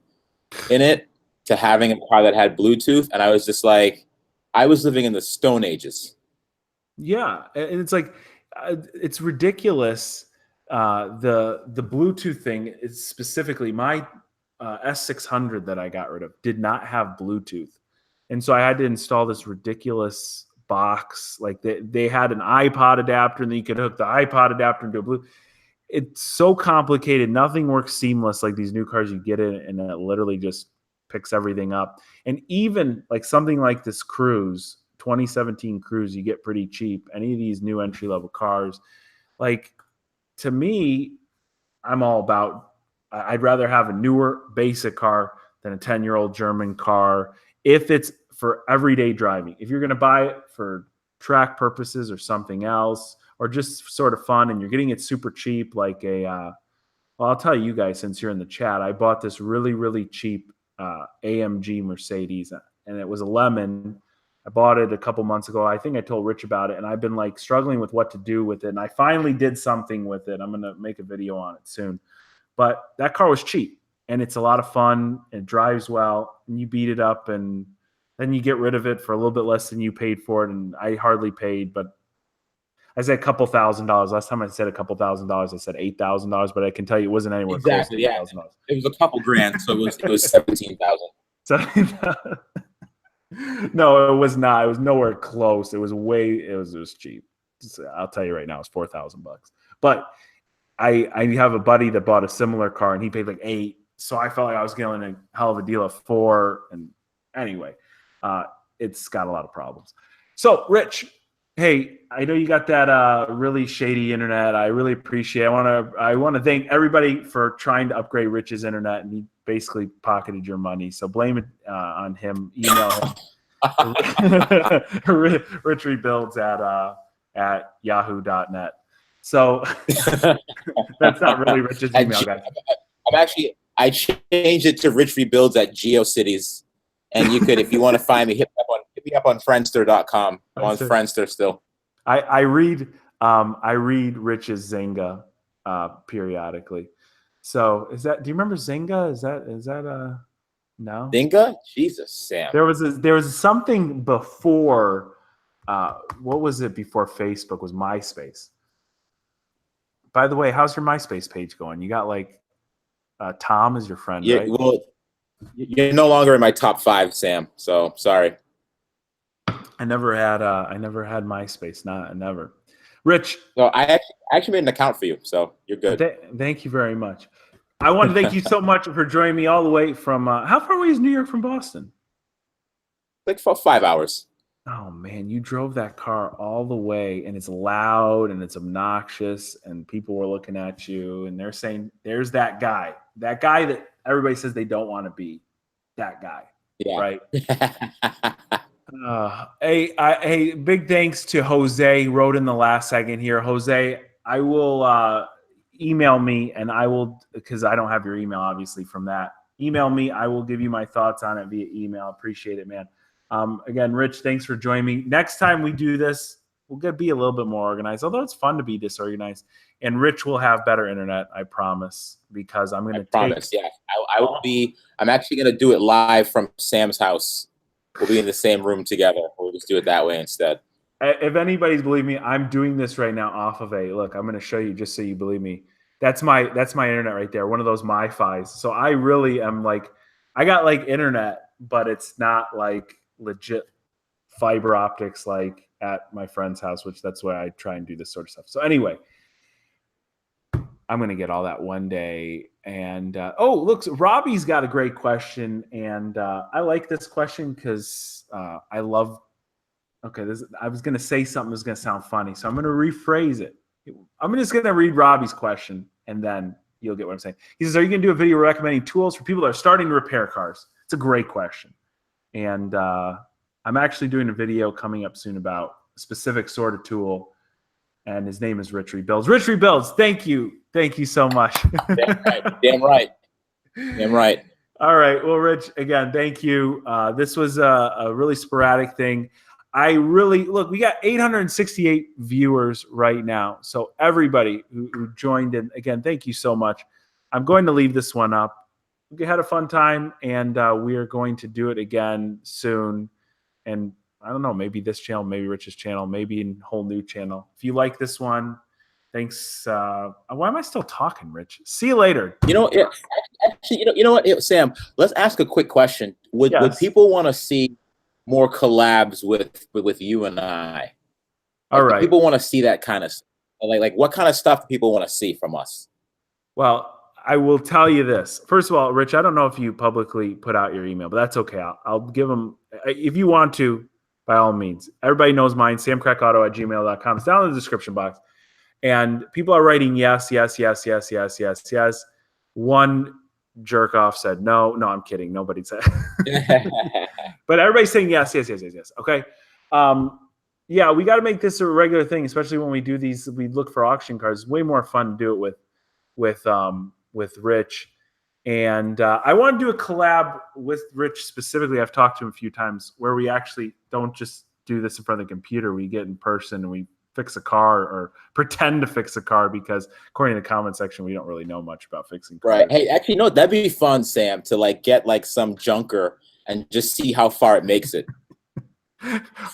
in it to having a car that had Bluetooth. And I was just like, I was living in the Stone Ages. Yeah. And it's like, it's ridiculous. The Bluetooth thing is specifically my S600 that I got rid of did not have Bluetooth. And so I had to install this ridiculous box. Like they had an iPod adapter, and then you could hook the iPod adapter into a Bluetooth. It's so complicated. Nothing works seamless like these new cars you get in, and it literally just picks everything up. And even like something like this Cruze, 2017 Cruze, you get pretty cheap. Any of these new entry-level cars, like, to me, I'm all about, I'd rather have a newer basic car than a 10-year-old German car if it's for everyday driving. If you're going to buy it for track purposes or something else, or just sort of fun, and you're getting it super cheap, like well, I'll tell you guys, since you're in the chat, I bought this really, really cheap AMG Mercedes, and it was a lemon. I bought it a couple months ago. I think I told Rich about it, and I've been like struggling with what to do with it. And I finally did something with it. I'm going to make a video on it soon. But that car was cheap, and it's a lot of fun. It drives well, and you beat it up, and then you get rid of it for a little bit less than you paid for it. And I hardly paid, but I said a couple $1,000s. Last time I said a couple $1,000s, I said $8,000, but I can tell you it wasn't anywhere close to $8,000. It was a couple grand, so it was 17,000. No, it was not. It was nowhere close. It was cheap. I'll tell you right now, it's $4,000. But I have a buddy that bought a similar car, and he paid like $8,000. So I felt like I was getting a hell of a deal at $4,000. And anyway, it's got a lot of problems. So, Rich, hey, I know you got that really shady internet. I really appreciate it. I want to thank everybody for trying to upgrade Rich's internet, and he basically pocketed your money. So blame it on him. Email him. Rich Rebuilds at yahoo.net. So that's not really Rich's email, guys. I changed it to Rich Rebuilds at GeoCities. And you could, if you want to find me, hit me up on Friendster.com. I'm on Friendster still. I read Rich's Zynga periodically. So do you remember Zynga? Is that no? Zynga? Jesus, Sam. There was something before, what was it before Facebook? Was MySpace. By the way, how's your MySpace page going? You got like Tom is your friend, Yeah, right? well, you're no longer in my top 5, Sam. So sorry. I never had MySpace. Not never. Rich, No, I actually made an account for you, so you're good. Thank you very much. I want to thank you so much for joining me all the way from how far away is New York from Boston? Like for 5 hours. Oh man, you drove that car all the way, and it's loud and it's obnoxious, and people were looking at you and they're saying, "There's that guy that everybody says they don't want to be, that guy." Yeah. Right? Hey, big thanks to Jose. Wrote in the last second here, Jose. I will email me, and I will, because I don't have your email obviously from that. Email me. I will give you my thoughts on it via email. Appreciate it, man. Again, Rich, thanks for joining me. Next time we do this, we'll be a little bit more organized, although it's fun to be disorganized. And Rich will have better internet, I promise, because I'm going to promise. Yeah, I will be. I'm actually going to do it live from Sam's house. We'll be in the same room together. We'll just do it that way instead. If anybody's believe me, I'm doing this right now off of look, I'm going to show you just so you believe me. That's my internet right there. One of those MiFis. So I really am like, I got like internet, but it's not like legit fiber optics like at my friend's house, which that's why I try and do this sort of stuff. So anyway, I'm going to get all that one day. And look, Robbie's got a great question. And I like this question because I love, I was going to say something that's going to sound funny. So I'm going to rephrase it. I'm just going to read Robbie's question and then you'll get what I'm saying. He says, are you going to do a video recommending tools for people that are starting to repair cars? It's a great question. And I'm actually doing a video coming up soon about a specific sort of tool. And his name is Rich Rebuilds. Rich Rebuilds, thank you. Thank you so much. Damn right. All right. Well, Rich, again, thank you. This was a really sporadic thing. We got 868 viewers right now. So everybody who joined in, again, thank you so much. I'm going to leave this one up. We had a fun time, and we are going to do it again soon. And I don't know, maybe this channel, maybe Rich's channel, maybe a whole new channel. If you like this one, thanks. Why am I still talking, Rich? See you later. You know, actually, you know what, Sam? Let's ask a quick question. Would people want to see more collabs with you and I? All right. People want to see that kind of like what kind of stuff do people want to see from us? Well, I will tell you this. First of all, Rich, I don't know if you publicly put out your email, but that's okay. I'll give them, if you want to, by all means. Everybody knows mine, samcracauto@gmail.com. It's down in the description box. And people are writing yes. One jerk off said no. No, I'm kidding. Nobody said. But everybody's saying yes. Okay. Yeah, we got to make this a regular thing, especially when we do these. We look for auction cars. It's way more fun to do it with Rich. And I want to do a collab with Rich specifically. I've talked to him a few times where we actually don't just do this in front of the computer. We get in person and we fix a car or pretend to fix a car, because according to the comment section, we don't really know much about fixing cars. Right. Hey, actually, no, that'd be fun, Sam, to like get like some junker and just see how far it makes it.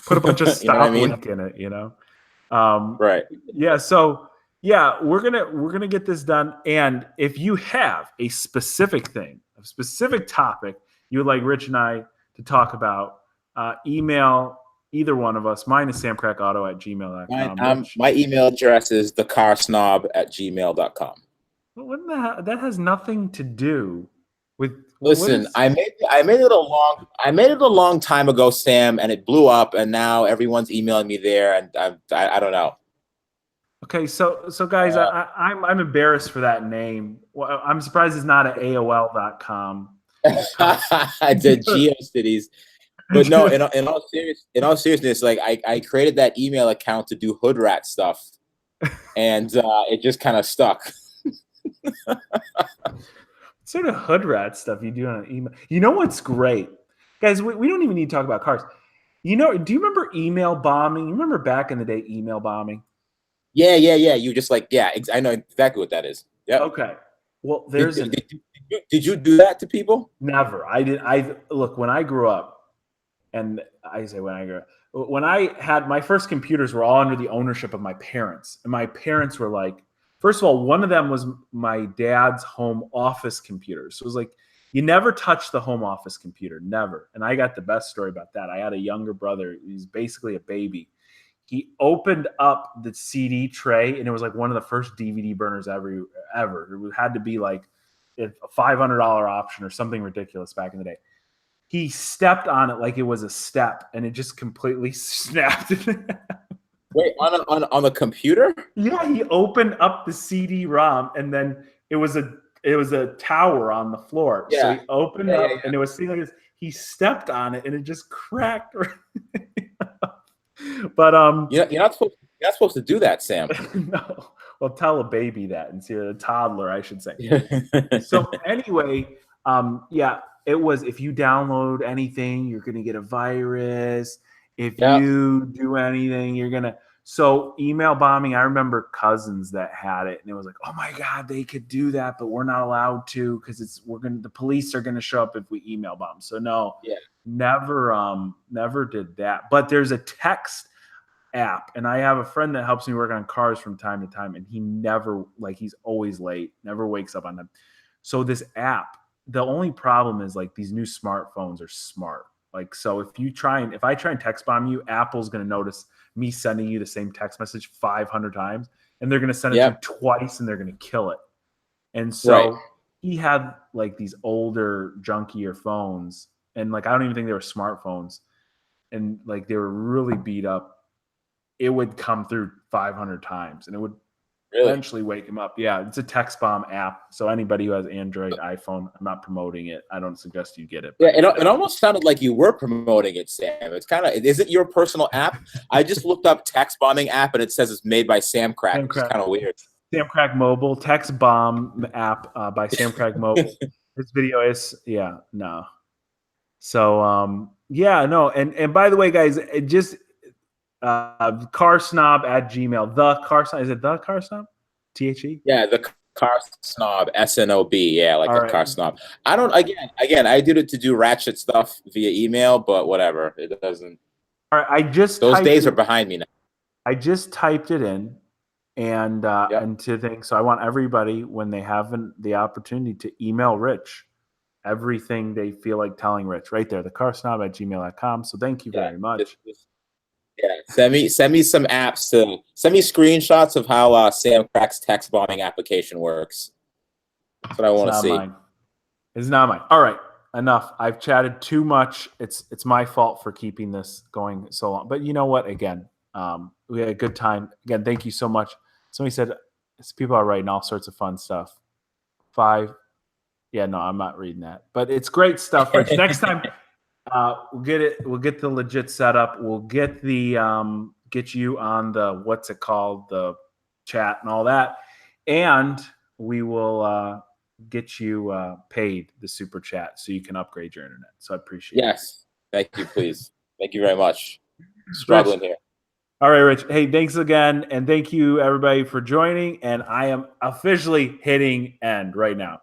Put a bunch of stop link in it, right. Yeah. So yeah, we're gonna get this done. And if you have a specific thing, a specific topic you would like Rich and I to talk about, email either one of us. Mine is samcracauto@gmail.com. My email address is thecarsnob@gmail.com. Well, that has nothing to do with. Listen, I made it a long time ago, Sam, and it blew up, and now everyone's emailing me there, and I don't know. Okay, so guys, I'm embarrassed for that name. Well, I'm surprised it's not at AOL.com. I did GeoCities. But no, in all seriousness, like I created that email account to do hood rat stuff, and it just kind of stuck. What sort of hood rat stuff you do on an email? You know what's great, guys? We don't even need to talk about cars. Do you remember email bombing? You remember back in the day, email bombing? Yeah. You just like, I know exactly what that is. Yeah. Okay. Well, did you do that to people? Never. I did. Look, when I grew up. And when I had my first computers were all under the ownership of my parents. And my parents were like, First of all, one of them was my dad's home office computer. So it was like, you never touch the home office computer, never. And I got the best story about that. I had a younger brother. He's basically a baby. He opened up the CD tray, and it was like one of the first DVD burners ever. It had to be like a $500 option or something ridiculous back in the day. He stepped on it like it was a step, and it just completely snapped. Wait, on the computer? Yeah, he opened up the CD-ROM, and then it was a tower on the floor. Yeah. So he opened up, and it was sitting like this. He stepped on it, and it just cracked. But you're not supposed to do that, Sam. No. Well, tell a baby that, and see a toddler, I should say. So anyway, yeah, it was, if you download anything, you're gonna get a virus. If you do anything, you're gonna. So email bombing, I remember cousins that had it, and it was like, oh my God, they could do that, but we're not allowed to because the police are gonna show up if we email bomb. So no, never did that. But there's a text app, and I have a friend that helps me work on cars from time to time, and he never, like, he's always late, never wakes up on time. So this app, the only problem is like these new smartphones are smart. Like, so if I try and text bomb you, Apple's going to notice me sending you the same text message 500 times, and they're going to send it to you twice, and they're going to kill it. And so he had like these older, junkier phones, and like I don't even think they were smartphones, and like they were really beat up. It would come through 500 times, and it would eventually wake him up. Yeah, it's a text bomb app. So anybody who has Android, iPhone, I'm not promoting it. I don't suggest you get it. Yeah, it almost sounded like you were promoting it, Sam. It's kind of, is it your personal app? I just looked up text bombing app, and it says it's made by Samcrac. It's kind of weird. Samcrac Mobile, text bomb app by Samcrac Mobile. This video is, no. So, no. And by the way, guys, it just, carsnob@gmail. The car snob, is it the car snob? THE? Yeah, the car snob, SNOB. Yeah, like the car snob. I don't, again, I did it to do ratchet stuff via email, but whatever. It doesn't. All right, those days are behind me now. I just typed it in, and to think. So I want everybody, when they have the opportunity, to email Rich everything they feel like telling Rich right there, thecarsnob@gmail.com. So thank you very much. Send me some apps send me screenshots of how Samcrac's text bombing application works. That's what I want to see. It's not mine. All right, enough. I've chatted too much. It's my fault for keeping this going so long. But you know what? Again, we had a good time. Again, thank you so much. Somebody said people are writing all sorts of fun stuff. 5. Yeah, no, I'm not reading that. But it's great stuff, Rich. Next time. We'll get it. We'll get the legit setup. We'll get get you on the, what's it called, the chat and all that, and we will get you paid the super chat so you can upgrade your internet. So I appreciate it. Yes, thank you, please. Thank you very much. Struggling here. All right, Rich. Hey, thanks again, and thank you everybody for joining. And I am officially hitting end right now.